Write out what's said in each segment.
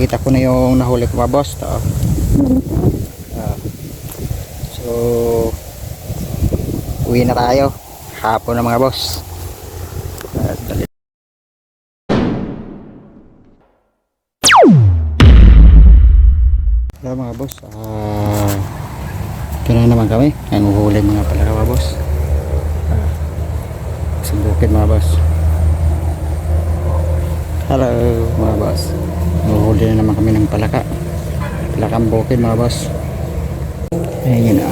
Pinakita ko na yung nahuli ko mga boss. So uwi na tayo. Hapon na mga boss. Hello mga boss. Ito na naman kami. Ang uhuli mga pala mga boss. Sa bukid mga boss. Hello mga boss. Uhuli na naman kami ng palaka. Palakang bukid mga boss. Ayun na.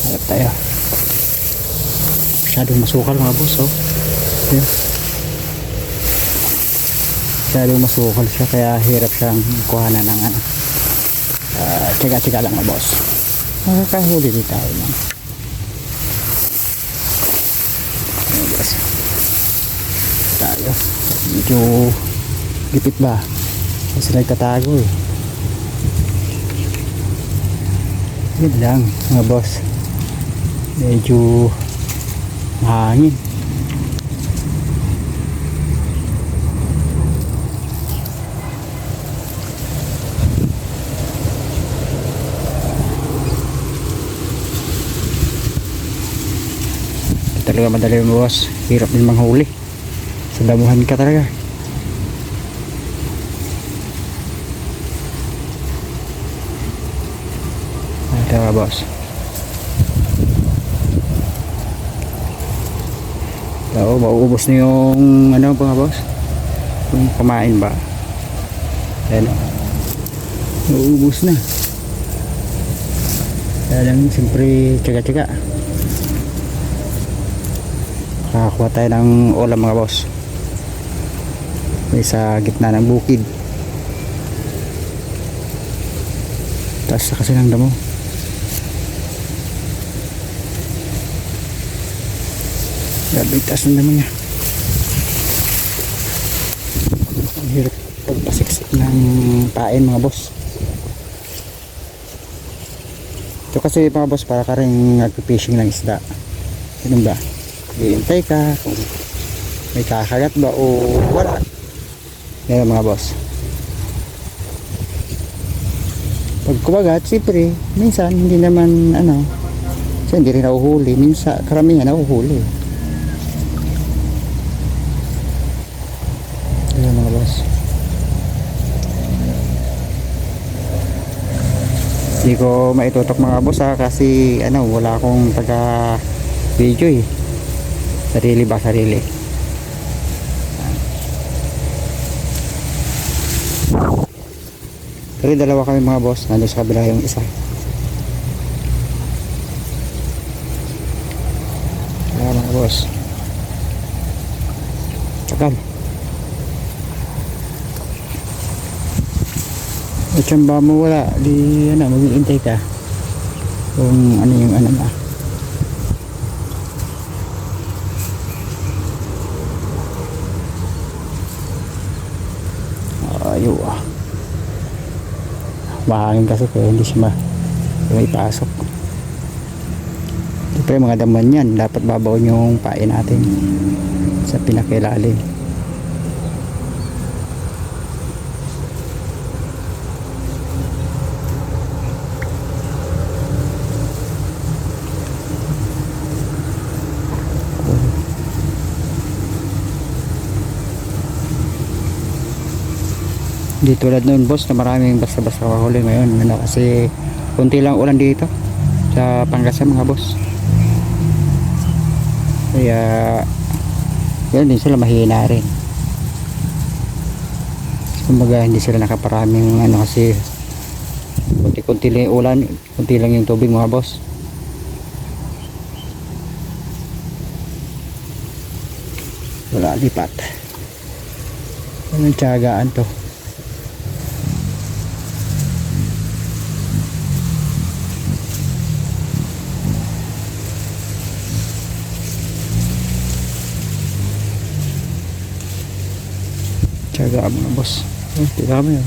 Harap tayo. Masyadong masukal mga boss, oh. Ayan. Masyadong masukal siya kaya hirap siyang kuhanan ng ano. Tiga-tiga lang mga boss. Makakahuli din tayo man. Ayan boss. Tayo. Medyo gipit ba? Kasi nagtatago eh. Yun lang mga boss. Medyo mahangin. Talaga madali mga boss. Hirap din manghuli. Sa damuhan ka talaga. Ito mga boss. So, mauubos na yung ano mga boss. Yung kumain ba. Ayan. Mauubos na. Kaya lang siyempre tsaga-tsaga. Kakakuha tayo ng ulam mga boss. May sa gitna ng bukid. Taas na kasi ng damo. Grabe taas ng damo niya. Ang hirap pagpasiksik ng pain mga boss. Ito kasi mga boss para ka rin nag-fishing ng isda. Ganun ba? Hihintay ka kung may kakagat ba o wala. Ngayon mga boss, pag kumagat siyempre minsan hindi naman ano, kasi hindi rin nahuhuli. Minsan karamihan nahuhuli. Ngayon mga boss, hindi ko maitutok mga boss kasi ano, wala akong taga video eh. Sarili ba sarili. Pero dalawa kami mga boss. Nandun sa kabila yung isa. Kaya mga boss, tagal. At yung ba mo wala, di ano, mag-iintay ka kung ano yung ano na. Ayo mahangin kasi kaya hindi siya may pasok. Siyempre mga daman yan dapat babaw yung pain natin sa pinakilalim. Di tulad noon boss na maraming basta-basta kahuli ngayon ano, kasi kunti lang ulan dito sa Pangasinan mga boss, kaya yan din sila mahina rin. Kumbaga hindi sila nakaparaming ano kasi kunti-kunti lang yung ulan, kunti lang yung tubig mga boss. Wala lipat. Anong tiyagaan to? Tiyaga mga boss. Tiyaga mo yun.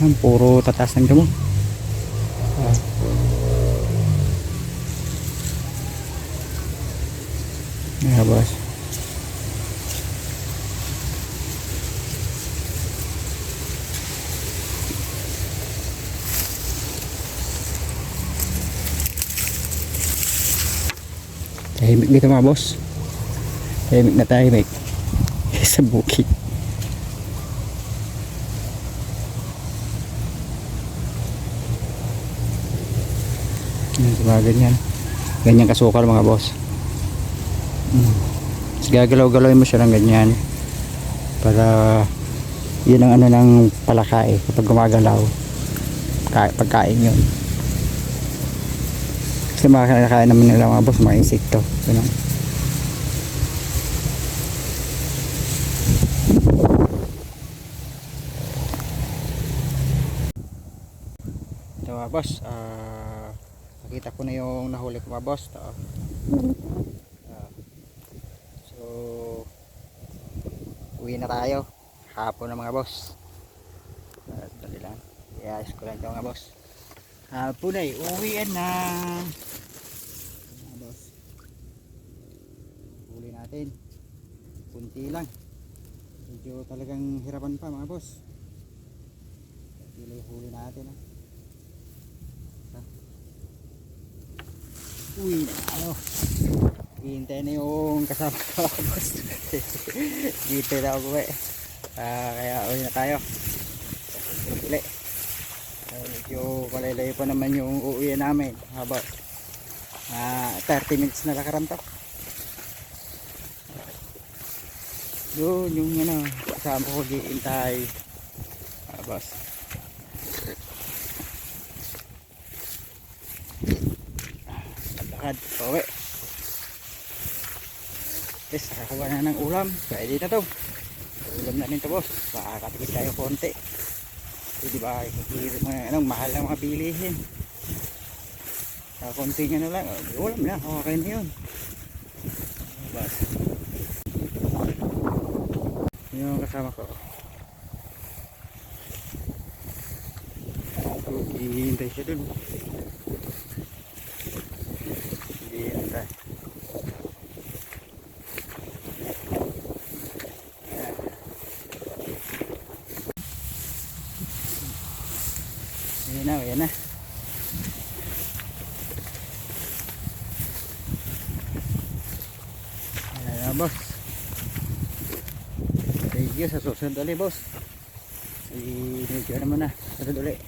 Yan, puro tatas ng damo. Ah. Yan boss. Tahimik dito mga boss. Tahimik na tahimik. Sa bukid. Diba, ganyan. Ganyan kasukal mga boss. Gagalaw-galawin mo siya ng ganyan. Para yun ang ano ng palakay. Kapag gumagalaw. Pagkain yun. Kasi makakain naman nila mga boss, mga insekto. Ganun. Ito mga boss, nakita ko na yung nahuli ko mga boss. So uwi na tayo. Hapon na mga boss. Dali lang. I-ayos ko lang ito mga boss. Hapon ay uwian na. Mga boss, huli natin. Kunti lang. Medyo talagang hirapan pa mga boss. Huli natin ha. Uwi na tayo. Hintay na yung kasama ko boss. Dito na ako kaya uwi na tayo. Uli. Medyo malayo pa naman yung uuwi namin. About 30 minutes na lakaran to. Yun yung ano, kasama ko hintay. Boss. Lakad, pauwi. Yes, nakakuha na ng ulam. Pwede na to. Ulam na rin to boss. Makakatipid tayo konti. Diba, mahal ang mga bilihin. Konti nga na lang. Ulam na, okay na yun. Boss. Yung kasama ko. Hihintay siya dun. Hihintay. Ayan na. Ayan na boss. Thank you sa susunod ulit boss. I-video na muna. Susunod ulit.